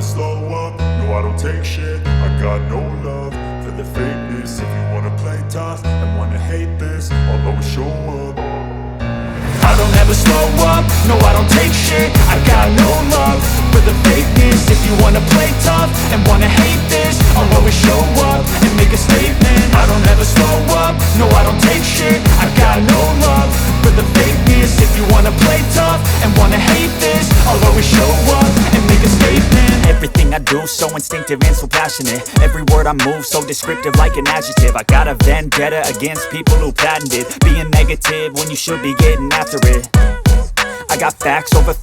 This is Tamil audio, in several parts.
slow up, no I don't take shit. I got no love for the fakeness. If you wanna play tough and wanna hate this, I'll always show up. I don't ever slow up, no I don't take shit. I got no love for the fakeness. If you wanna play tough and wanna hate this, I'll always show up and make a statement. I don't ever slow up, no I don't take shit. I got no love for the fakeness. If you wanna play tough and wanna hate this, I'll always show up and make a statement. Everything I do so instinctive and so passionate. Every word I move so descriptive like an adjective. I got a vendetta against people who patented being negative when you should be getting after it. I got facts over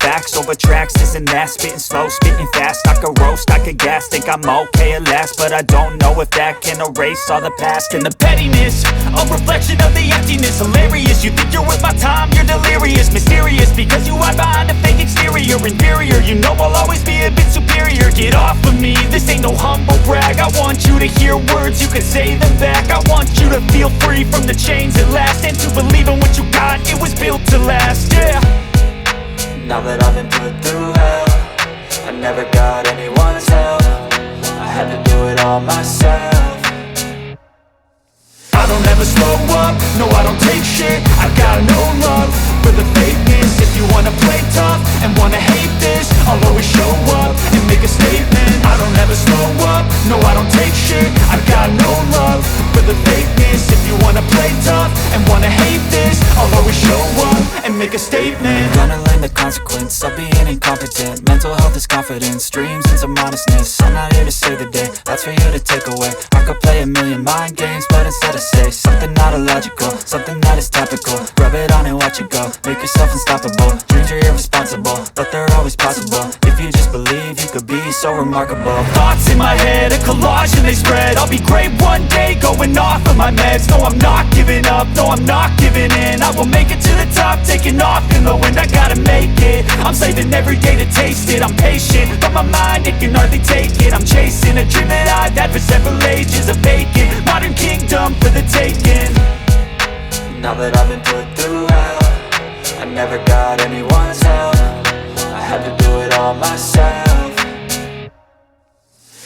tracks, this and that. Spitting slow, spitting fast. I could roast, I could gas. Think I'm okay at last, but I don't know if that can erase all the past. And the pettiness, a reflection of the emptiness. Hilarious, you think you're worth my time, you're delirious. Mysterious, because you hide behind a fake exterior. Inferior, you know I'll always be a bit superior. Get off of me, this ain't no humble brag. I want you to hear words, you can say them back. I want you to feel free from the chains at last, and to believe in what you got, it was built to last, yeah. Now that I've been put through hell, I never got anyone's help. I had to do it all myself. I don't ever slow up, no I don't take shit. I got no love for the fakeness. If you wanna play tough and wanna hate this, I'll always show up and make a statement. I don't ever slow up, no I don't take shit. I got no love for the fakeness. If you wanna play tough and wanna hate this, I'll always show up and make a statement. Gonna learn the consequence of being incompetent. Mental health is confidence, dreams and some honestness. I'm not here to save the day, that's for you to take away. I could play a million mind games, but instead I say something not illogical, something that is topical. Rub it on and watch it go, make yourself unstoppable. Dreams are irresponsible, but they're always possible. If you just believe, you could be so remarkable. Thoughts in my head, a collage and they spread. I'll be great one day, going off of my meds. No I'm not giving up, no I'm not giving in. I will make it to the top, taking off in the wind. I gotta make it, I'm saving every day to taste it. I'm patient, but my mind, it can hardly take it. I'm chasing a dream that I've had for several ages. A vacant, modern kingdom for the taking. Now that I've been put through hell, I never got anyone's help. I had to do it all myself.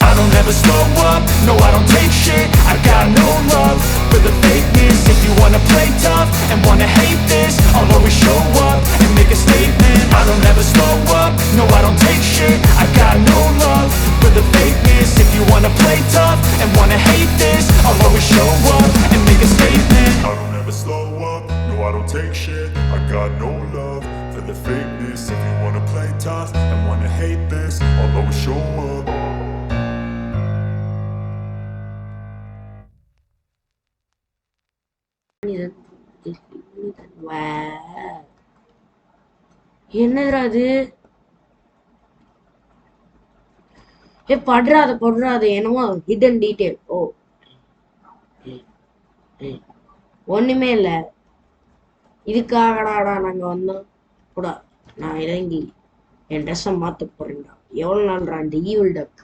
I don't ever slow up, no I don't take shit. I got no love for the fakeness. If you wanna play tough and wanna hate this, I'll always show up and make a statement. I don't ever slow up, no I don't take shit. I got no love for the fakeness. If you wanna play tough and wanna hate this, I'll always show up and make a statement. I don't ever slow up, no I don't take shit. I got no love for the fakeness. If you wanna play tough and wanna hate this, I'll always show up. என்னதுடா அது? படுறாது என்னமோ ஹிடன் டீடைல். ஓ ஒண்ணுமே இல்ல. இதுக்காகடா நாங்க வந்தோம் கூட. நான் இறங்கி என் ட்ரெஸ்ஸை மாத்த போறேன்டா. எவ்வளவு நாள்டா இந்த ஈவில் டக்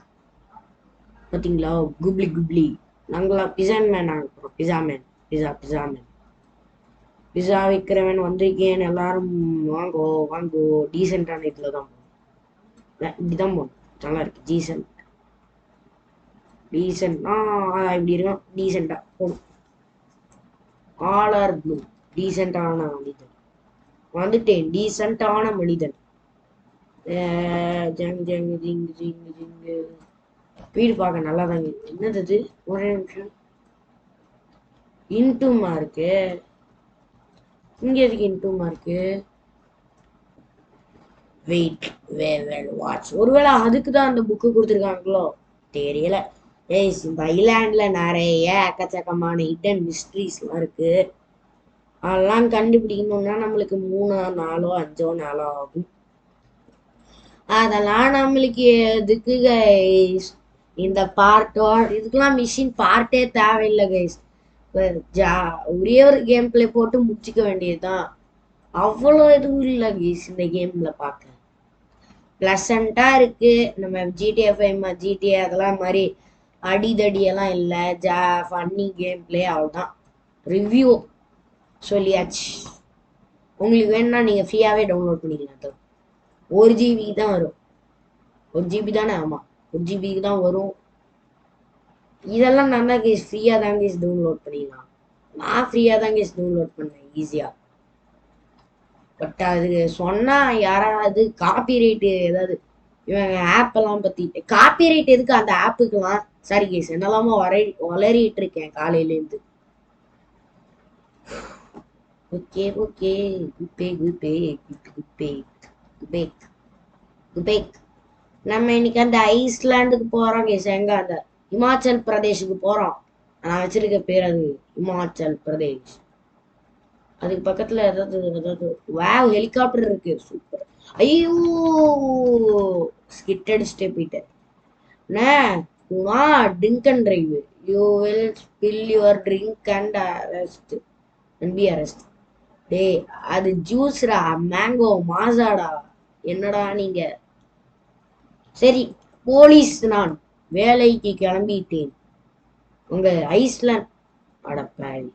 பாத்தீங்களா? குப்ளி குப்ளி. நாங்களா பிசான் மேன் ஆக போறோம். Pizza man. பிஸா விற்கிறவன் வந்திருக்கேன். எல்லாரும் வாங்கோ வாங்கோ. டீசெண்டான இதுல தான் இப்படிதான் போகணும். நல்லா இருக்கு டீசென்ட். இப்படி இருக்கும். டீசெண்டா போகணும். காலர் ப்ளூ டீசெண்டான மனிதன் வந்துட்டேன். டீசெண்டான மனிதன். வீடு பார்க்க நல்லா தாங்க. என்னது ஒரே நிமிஷம். இன்டூமா இருக்கு. இங்க எதுக்கு இன்டூமா இருக்கு? Wait watch. ஒருவேளை அதுக்குதான் அந்த புக்கு கொடுத்துருக்காங்களோ தெரியல. இந்த ஐலாண்ட்ல நிறைய எக்கச்சக்கமான ஹிடன் மிஸ்ட்ரிஸ்லாம் இருக்கு. அதெல்லாம் கண்டுபிடிக்கணும்னா நம்மளுக்கு 3 4 5 ஆகும். அதெல்லாம் நம்மளுக்கு எதுக்கு கைஸ்? இந்த பார்ட்டோ இதுக்கெல்லாம் மிஷின் பார்ட்டே தேவையில்லை கைஸ். ஒரே ஒரு கேம் பிளே போட்டு முடிச்சுக்க வேண்டியதுதான். அவ்வளோ எதுவும் இல்லை கைஸ் இந்த கேம்ல பார்க்க. பிளசண்டா இருக்கு. நம்ம ஜிடிஏ அதெல்லாம் மாதிரி அடிதடியெல்லாம் இல்லை. ஃபன்னி கேம் பிளே அவ்வளோதான். ரிவ்யூ சொல்லியாச்சு. உங்களுக்கு வேணும்னா நீங்க ஃப்ரீயாவே டவுன்லோட் பண்ணிக்கலாம். 1 GB தான் வரும். 1 GB தானே? ஆமா 1 GB தான் வரும். இதெல்லாம் நான் தான் கேஸ் ஃப்ரீயாக தான் கேஸ் டவுன்லோட் பண்ணிடலாம். நான் ஃப்ரீயாக தான் கேஸ் டவுன்லோட் பண்ணேன் ஈஸியாக. பட் அது சொன்னா யாராவது காப்பி ரைட்டு ஏதாவது இவங்க ஆப் எல்லாம் பத்தி காப்பி ரைட் எதுக்கு அந்த ஆப்புக்கெல்லாம்? சாரி கேஸ் என்னெல்லாமோ வளரிட்டு இருக்கேன் காலையிலேருந்து. ஓகே ஓகே குப்பே குப்பே குப்பே குப்பே குப்பே. நம்ம இன்னைக்கு அந்த ஐஸ்லாண்டுக்கு போறோம் கேஸ். எங்க அந்த இமாச்சல் பிரதேஷுக்கு போறோம். நான் வச்சிருக்க பேர் அது இமாச்சல் பிரதேஷ். அதுக்கு பக்கத்துல ஏதாவது வாவ் ஹெலிகாப்டர் இருக்கு. சூப்பர். ஐயோ ஸ்கிட் அடிச்சுட்டே போயிட்டேன். Drink and drive. You will spill your drink and arrest and be arrest. டே அது ஜூஸ்ரா, மேங்கோ மாசாடா. என்னடா நீங்க? சரி போலீஸ், நான் வேலைக்கு கிளம்பிட்டேன். உங்க ஐஸ்லாண்ட் அடப்பாவி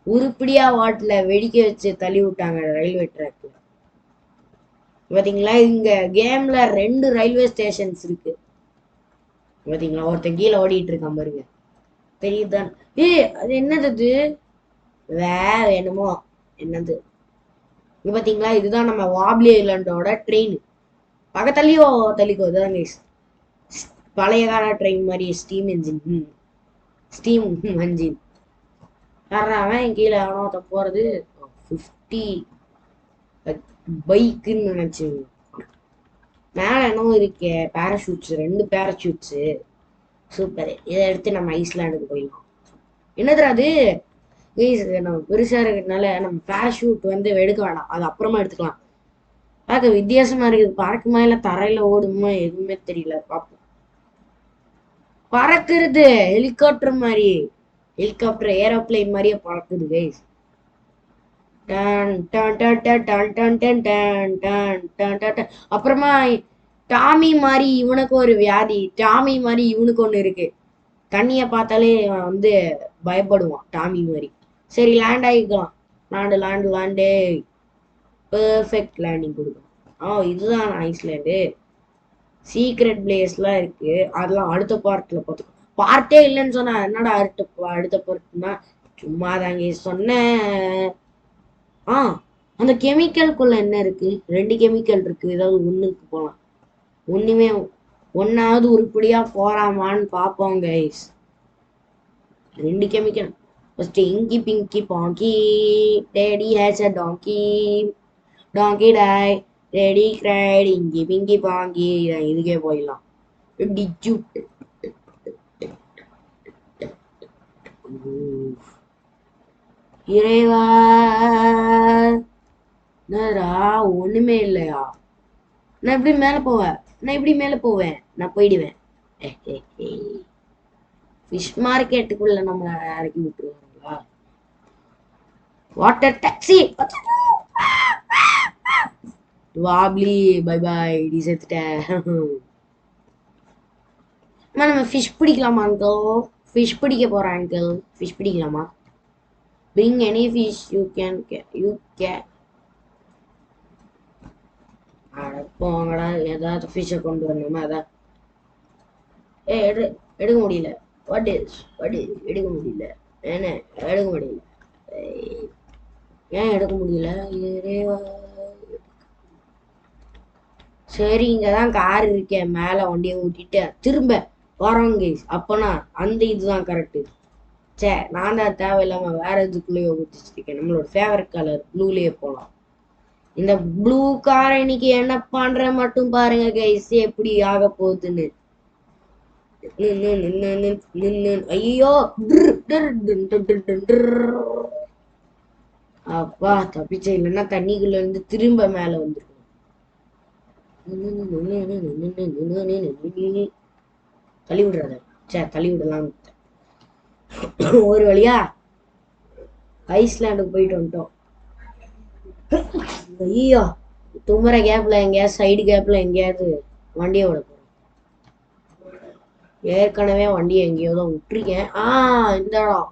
உருப்படியா வாட்டில வெடிக்க வச்சு தள்ளி விட்டாங்க ரயில்வே ட்ராக்ல. பாத்தீங்களா இங்க கேம்ல 2 ரயில்வே ஸ்டேஷன்ஸ் இருக்கு. பாத்தீங்களா ஒருத்தன் கீழே ஓடிட்டு இருக்கான் பாருங்க, தெரியுதான்? அது என்னது? அது என்னமோ என்னது இங்க பாத்தீங்களா? இதுதான் நம்ம வாப்லி ஐலாண்டோட ட்ரெயின். பக்கத்துலயோ தள்ளிக்கோ. இதுதான் பழைய கால ட்ரெயின் மாதிரி ஸ்டீம் என்ஜின். Steam engine. அவன் கீழே அவனோத்த போறது 50 பைக்குன்னு நினைச்சு. மேல என்னவோ இருக்கே பேராஷூட்ஸ், 2 பேராஷூட்ஸ். சூப்பர். இதை எடுத்து நம்ம ஐஸ்லாண்டுக்கு போயிடலாம். என்னதுரா அது? நம்ம பெருசா இருக்கிறதுனால நம்ம பேராஷூட் எடுக்க வேணாம், அது அப்புறமா எடுத்துக்கலாம். பார்க்க வித்தியாசமா இருக்குது. பறக்குமா இல்ல தரையில ஓடுமா எதுவுமே தெரியல. பார்ப்போம். பறக்குறது ஹெலிகாப்டர் மாதிரி, ஹெலிகாப்டர் ஏரோப்ளைன் மாதிரியே பறக்குது கைஸ். அப்புறமா டாமி மாதிரி இவனுக்கு ஒரு வியாதி. டாமி மாதிரி இவனுக்கு ஒண்ணு இருக்கு. தண்ணிய பார்த்தாலே பயப்படுவான் டாமி மாதிரி. சரி லேண்ட் ஆகிக்கலாம். லேண்டு பெர்ஃபெக்ட் லேண்டிங் கொடுக்கும். இதுதான் ஐஸ்லாண்டு. சீக்ரெட் பிளேஸ்லாம் இருக்கு. அதெல்லாம் அடுத்த பார்ட்ல பார்த்துக்கோ. பார்ட்டே இல்லைன்னு சொன்னா என்னடா அடுத்த பார்ட்னா? சும்மா தாங்க சொன்னேன். அந்த கெமிக்கலுக்குள்ள என்ன இருக்கு? 2 கெமிக்கல் இருக்கு. ஏதாவது ஒண்ணுக்கு போலாம். ஒன்னாவது உருப்படியா போறாமான்னு பாப்போம் guys. 2 chemical. First inky pinky ponky daddy has a donkey donkey died daddy cried inky pinky பாங்கி. இதுக்கே போயிடலாம். இறைவா ஒண்ணுமே இல்லையா? நான் இப்படி மேல போவேன். நான் போயிடுவேன். ஃபிஷ் மார்க்கெட்டுக்குள்ள நம்ம இறக்கி விட்டுருவாங்களா? Water taxi. வாப்லி பை பாய். டி செத்துட்டேன். நம்ம ஃபிஷ் பிடிக்கலாமா அங்கிள்? ஃபிஷ் பிடிக்க போறேன் அங்கிள். ஃபிஷ் பிடிக்கலாமா? Bring any fish you can. போங்கடா. ஏதாவது ஃபிஷ்ஷை கொண்டு வரணுமா? அதான் எடுக்க முடியல. வாட் எடுக்க முடியல. என்ன எடுக்க முடியல? ஏன் எடுக்க முடியல? சரி இங்கதான் கார் இருக்கேன். மேல வண்டியை ஊட்டிட்டு திரும்ப வரோங்க. அப்பனா அந்த இதுதான் கரெக்டு. சே நான் தான் தேவையில்லாம வேற எதுக்குள்ளேயோ ஊத்திச்சிருக்கேன். நம்மளோட ஃபேவரட் கலர் ப்ளூலயே போலாம். இந்த ப்ளூ கார் இன்னைக்கு என்ன பண்ற மட்டும் பாருங்க கைஸ், எப்படி ஆக போகுதுன்னு. ஐயோ அப்பா தப்பிச்ச. இல்லைன்னா தண்ணிக்குள்ள இருந்து திரும்ப மேல வந்துருக்கும். தள்ளி விடுறத தள்ளி விடலாம். ஒரு வழியா ஐஸ்லாண்டுக்கு போயிட்டு வந்துட்டோம். ஐயோ தும்புற கேப்ல எங்கேயாவது சைடு கேப்ல எங்கேயாவது வண்டியை விட போறோம். ஏற்கனவே வண்டியை எங்கேயோ தான் விட்டுருக்கேன். இந்த இடம்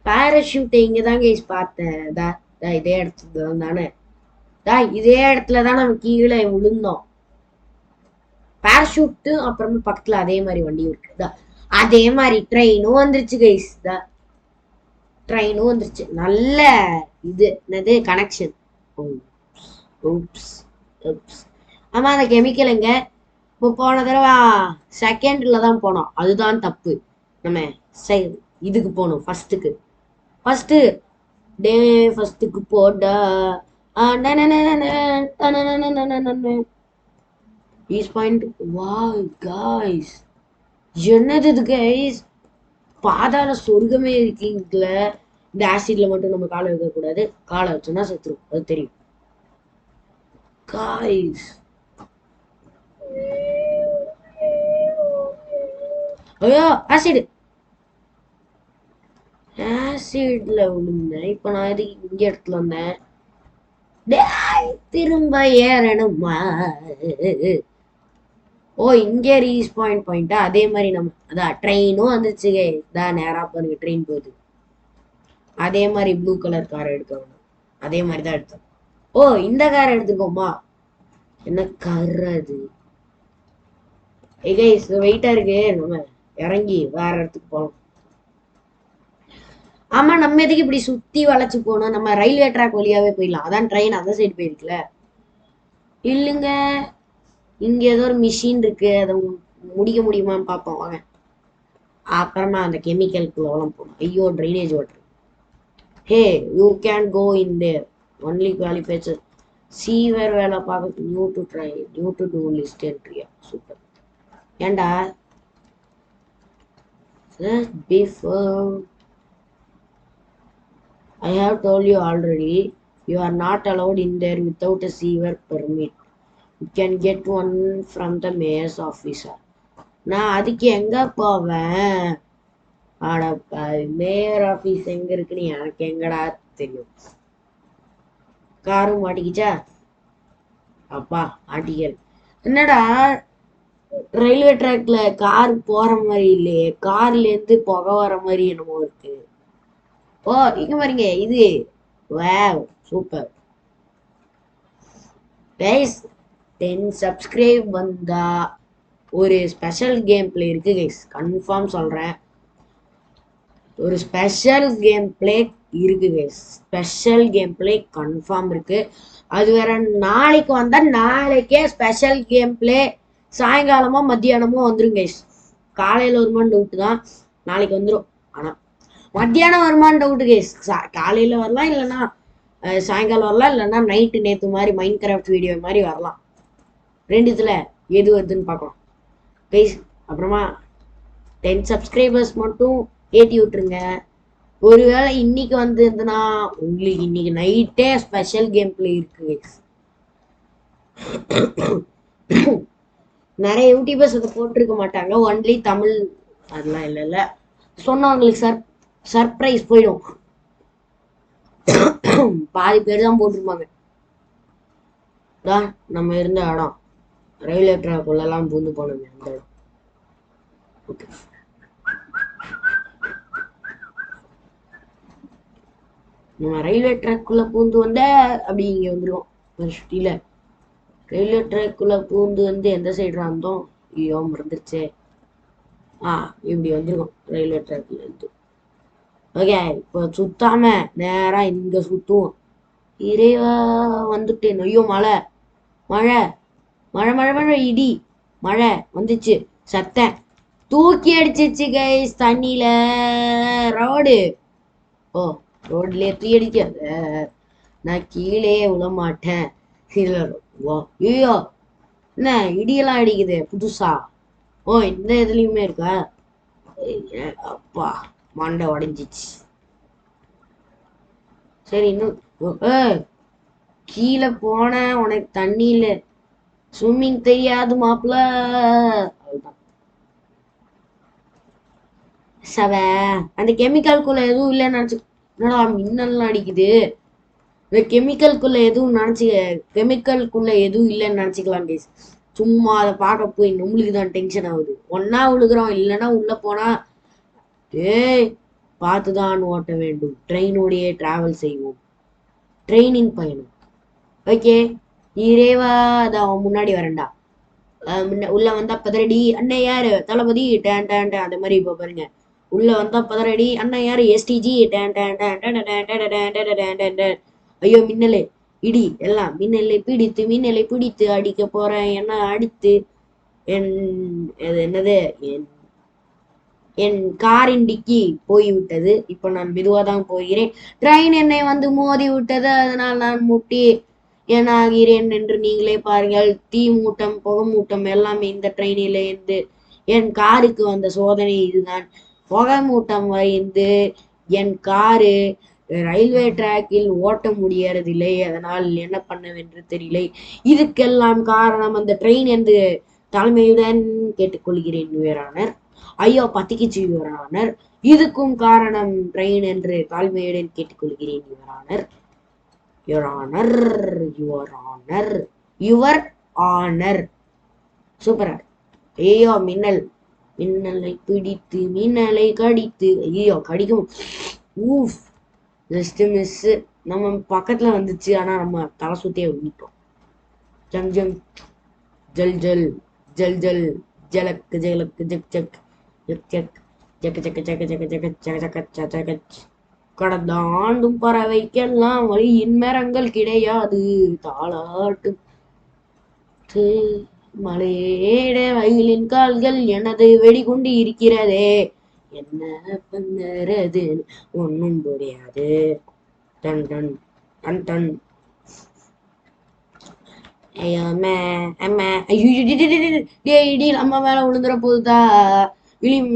பேராஷூட் இங்கதான் கைஸ் பார்த்தேன். இதே இடத்துல தானே? இதே இடத்துலதான் நம்ம கீழே விழுந்தோம். பேராஷூட்டு அப்புறமா பக்கத்துல அதே மாதிரி வண்டியும் இருக்கு. அதே மாதிரி ட்ரெயினும் வந்துருச்சு கைஸ். ட்ரெயினும் வந்துருச்சு. நல்ல இது என்னது கனெக்ஷன். ஆமா அந்த கெமிக்கல் எங்க இப்போ போன தடவை செகண்ட்ல தான் போனோம். அதுதான் தப்பு. நம்ம இதுக்கு போகணும் ஃபர்ஸ்ட் டே ஃபர்ஸ்ட்டுக்கு போடா. என்னது இது கைஸ், பாதாள சொர்க்கமே இருக்கீங்கள. இந்த ஆசிட்ல மட்டும் நம்ம காலை வைக்க கூடாது. காலை வச்சோம்னா செத்துரும், அது தெரியும் கைஸ். ஐயோ ஆசிட்ல விழுந்தேன். இப்ப நான் எதுக்கு இங்க இடத்துல வந்தேன்? திரும்ப ஏறணுமா? ஓ இங்க பாயிண்டா? அதே மாதிரி நம்ம அதான் ட்ரெயினும் வந்துச்சு. இதான் நேரா பாருங்க ட்ரெயின் போகுது. அதே மாதிரி ப்ளூ கலர் கார் எடுக்கணும். அதே மாதிரி தான் எடுத்தோம். ஓ இந்த கார் எடுத்துக்கோமா? என்ன கார் அது? வெயிட்டா இருக்கு. நம்ம இறங்கி வேற இடத்துக்கு போகலாம். ஆமா நம்ம எதுக்கு இப்படி சுத்தி வளைச்சு போனோம்? நம்ம ரயில்வே ட்ராக் வழியாவே போயிடலாம். அதான் ட்ரெயின் அந்த சைடு போயிருக்குல்ல. இல்லைங்க இங்க ஏதோ ஒரு மிஷின் இருக்கு, அதை முடிக்க முடியுமான்னு பார்ப்போம் வாங்க. அப்புறமா அந்த கெமிக்கலுக்குள்ள போகணும். ஐயோ drainage water. Hey you can go in there only குவாலிஃபைச்சர் சீவர் வேலை பார்க்க new to try new to do list என்ட்ரியா. சூப்பர். ஏண்டா before I have told you already, you are not allowed in there without a sewer permit. You can get one from the mayor's officer. நான் அதுக்கு எங்க போவேன்? மேயர் ஆபீஸ் எங்க இருக்குன்னு எனக்கு எங்கடா தெரியும்? காரும் மாட்டிக்கிச்சா? அப்பா ஆட்டிக்கல். என்னடா ரயில்வே ட்ராக்ல கார் போற மாதிரி இல்லையே, கார்ல இருந்து புகை வர மாதிரி என்னமோ இருக்கு. ஓ இங்க பாருங்க இது. Wow super guys. 10 சப்ஸ்கிரைப் வந்தா ஒரு ஸ்பெஷல் கேம் பிளே இருக்கு கைஸ். கன்ஃபார்ம் சொல்றேன், ஒரு ஸ்பெஷல் கேம் பிளே இருக்கு guys. Special game play confirm இருக்கு. அது வேற நாளைக்கு வந்தா நாளைக்கே ஸ்பெஷல் கேம் பிளே சாயங்காலமா மத்தியானமோ வந்துரும் கைஸ். காலையில வருமானு டவுட் தான், நாளைக்கு வந்துடும். ஆனா மத்தியானம் வருமானு டவுட் கைஸ். காலையில வரலாம், இல்லைன்னா சாயங்காலம் வரலாம், இல்லைன்னா நைட்டு நேற்று மாதிரி மைண்ட் கிராஃப்ட் வீடியோ மாதிரி வரலாம். ரெண்டுத்துல எது வருதுன்னு பார்க்கலாம் கைஸ். அப்புறமா 10 சப்ஸ்கிரைபர்ஸ் மட்டும் ஏற்றி விட்டுருங்க. ஒருவேளை இன்னைக்கு வந்துருந்துன்னா உங்களுக்கு இன்னைக்கு நைட்டே ஸ்பெஷல் கேம் பிளே இருக்கு கைஸ். நிறைய யூடியூபர்ஸ் அதை போட்டிருக்க மாட்டாங்க, ஒன்லி தமிழ். அதெல்லாம் இல்ல சொன்னவங்களுக்கு சர்ப்ரைஸ் போயிடும். பாதி பேர் தான் போட்டிருப்பாங்க. நம்ம இருந்த இடம் ரயில்வே ட்ராக் உள்ளெல்லாம் பூந்து போனோமே அந்த இடம். ஓகே நம்ம ரயில்வே ட்ராக்குள்ள பூந்து வந்த அப்படி இங்க வந்துருவோம். சுட்டியில ரயில்வே ட்ராக்குள்ள பூந்து வந்து எந்த சைடு இருந்தோம்? ஐயோ மறந்துருச்சே. இப்படி வந்துருக்கோம் ரயில்வே ட்ராக்ல இருந்து. ஓகே இப்போ சுத்தாம நேரா இங்க சுத்துவோம். இறைவா வந்துட்டேன். ஐயோ மழை மழை மழை மழை மழை இடி மழை வந்துச்சு. சத்தம் தூக்கி அடிச்சிச்சு கைஸ் தண்ணியில. ரோடு ஓ ரோட்லயே தூக்கி அடிக்காத, நான் கீழே விழ மாட்டேன். ஐயோ என்ன இடியெல்லாம் அடிக்குது புதுசா? ஓ இந்த இதுலயுமே இருக்கா? அப்பா மண்டை உடைஞ்சிச்சு. சரி இன்னும் கீழே போன உனக்கு தண்ணியில ஸ்விம்மிங் தெரியாது மாப்பிள்ள. சவ அந்த கெமிக்கல்குள்ள எதுவும் இல்லைன்னு நினைச்சு. என்னடா மின்னல்லாம் அடிக்குது? இந்த கெமிக்கல்குள்ள எதுவும் இல்லைன்னு நினைச்சுக்கலாம் கேஸ். சும்மா அதை பார்க்க போய் நம்மளுக்கு தான் டென்ஷன் ஆகுது. ஒன்னா விழுகிறோம், இல்லைன்னா உள்ள போனா பார்த்துதான் ஓட்ட வேண்டும். ட்ரெயினோடையே டிராவல் செய்வோம். ட்ரெயினின் பயணம். ஓகே இறைவா அதான் முன்னாடி வரேன்டா. உள்ள வந்தா பதறடி அண்ணன் யாரு தளபதி டேன் டேன் டேன் அந்த மாதிரி இப்போ பாருங்க. உள்ள வந்தா பதறடி அண்ணன் யாரு எஸ்டிஜி டேன் டேன் டேன் டேன் டேன் டேன் டேன் டேன் டேன் டேன் டேன். ஐயோ மின்னலே இடி எல்லாம் மின்னலை பிடித்து அடிக்க போறேன் என்ன அடித்து என் என்னது என் காரின் டிக்கி போய்விட்டது. இப்போ நான் மெதுவாக தான் போகிறேன். ட்ரெயின் என்னை வந்து மோதி விட்டது. அதனால் நான் முட்டி ஏனாகிறேன் என்று நீங்களே பாருங்கள். தீ மூட்டம் புகை மூட்டம் எல்லாமே இந்த ட்ரெயினில் இருந்து என் காருக்கு வந்த சோதனை இதுதான். புகை மூட்டம் வந்து என் காரு ரயில்வே டிராக்கில் ஓட்ட முடியறதில்லை. அதனால் என்ன பண்ணவென்று தெரியல. இதுக்கெல்லாம் காரணம் அந்த ட்ரெயின் என்று தலைமையுடன் கேட்டுக்கொள்கிறேன் யுவரானர். ஐயோ பத்திக்குச்சு யுவரானர். இதுக்கும் காரணம் ட்ரெயின் என்று தாழ்மையுடன் கேட்டுக்கொள்கிறேன் your honour. Your honour your honour your honour. சூப்பரா. ஐயோ மின்னலை பிடித்து மின்னலை கடித்து. ஐயோ கடிக்கும். ஊஃப் ஜஸ்ட் மிஸ். நம்ம பக்கத்துல வந்துச்சு ஆனா நம்ம தலை சுத்தியே விட்டோம். ஜங் ஜங் ஜல் ஜல் ஜல் ஜல் ஜலக் ஜலக் ஜக் ஜக் ஜக் ஜக் ஜக்க ஜக்க ஜக்க ஜக்க ஜக்க ஜக்க ஜக்க ஜக்க. கடந்த ஆண்டும் பறவைக்கெல்லாம் வழியின் மரங்கள் கிடையாது. தாளாட்டும் மலையேட வயலின் கால்கள் எனது வெடிகுண்டு இருக்கிறதே. என்ன பண்ணுறது ஒன்னும் புரியாது. Done done done done. ஐயோ அம்மா அம்மா ஐயோ இடி நம்ம மேல விழுந்துற போகுதா.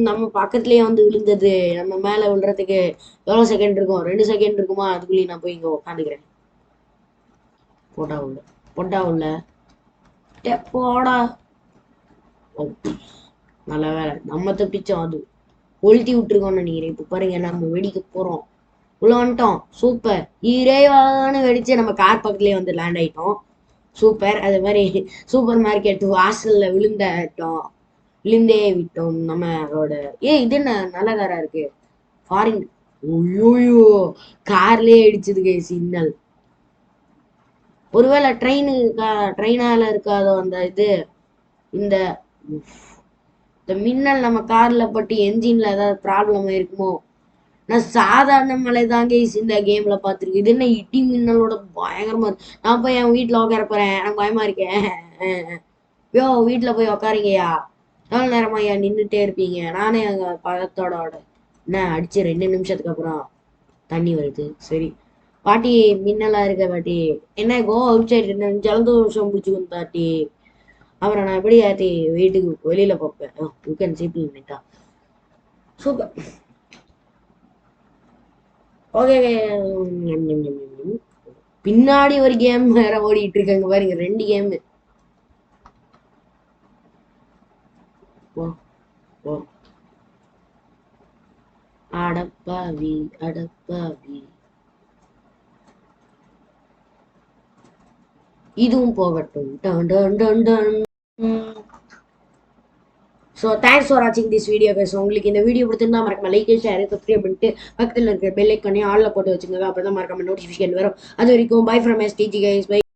நம்ம பக்கத்துலயே வந்து விழுந்தது. நம்ம மேல விழுறதுக்கு எவ்வளவு செகண்ட் இருக்கும்? 2 செகண்ட் இருக்குமா? அதுக்குள்ளேயும் நான் போய் இங்க உட்காந்துக்கிறேன். போட்டா உள்ள போடா. நல்ல வேலை நம்ம தப்பிச்சோம். அது கொளுத்தி விட்டுருக்கோம்னு நினைக்கிறேன். இப்ப பாருங்க நம்ம வெடிக்க போறோம். உள்ள வந்துட்டோம். சூப்பர். இறைவான வெடிச்சு நம்ம கார் பக்கத்துலயே வந்து லேண்ட் ஆயிட்டோம். சூப்பர். அது மாதிரி சூப்பர் மார்க்கெட் வாசல்ல விழுந்தே விட்டோம் நம்ம அதோட. இது என்ன நல்ல காரா இருக்கு ஃபாரின். ஐயோயோ கார்லயே அடிச்சது சிக்னல். ஒருவேளை ட்ரெயினால இருக்காதோ அந்த இது. இந்த மின்னல் நம்ம கார்ல பட்டு என்ஜின்ல ஏதாவது ப்ராப்ளம் இருக்குமோ. நான் சாதாரண மழை தாங்க இந்த கேம்ல பாத்துருக்கு. இது என்ன இடி மின்னலோட பயங்கரமா இருக்கு. நான் போய் என் வீட்டுல உட்கார போறேன். எனக்கு பயமா இருக்கேன். யோ வீட்டுல போய் உட்காருங்கய்யா. எவ்வளவு நேரமா ஐயா நின்றுட்டே இருப்பீங்க? நானே அங்க பதத்தோட என்ன அடிச்சு 2 நிமிஷத்துக்கு அப்புறம் தண்ணி வருது. சரி பாட்டி மின்னலா இருக்க பாட்டி. என்ன கோ அவுட் சைடு ஜலதோஷம் பிடிச்சிக்கும் பாட்டி. அப்புறம் நான் எப்படி ஆத்தி வீட்டுக்கு வெளியில பார்ப்பேன். யூ கேன் சீ பண்ணிட்டா. சூப்பர். ஓகே பின்னாடி ஒரு கேம் வேற ஓடிட்டு இருக்காங்க பாருங்க. 2 கேம். அடப்பாவி அடப்பாவி. இதுவும் போகட்டும். Done done done done. So thanks for வாட்சிங் திஸ் வீடியோ கைஸ். உங்களுக்கு இந்த வீடியோ பிடிச்சிருந்தா மறக்காம லைக் ஷேர் சப்ஸ்கிரைப் பண்ணிட்டு பக்கத்தில் இருக்கிற பெல் ஐக்கானே ஆல்ல போட்டு வச்சுங்க. அப்போ தான் மறக்காம நோட்டிஃபிகேஷன் வரும். அது வரைக்கும் bye from SDG guys. By.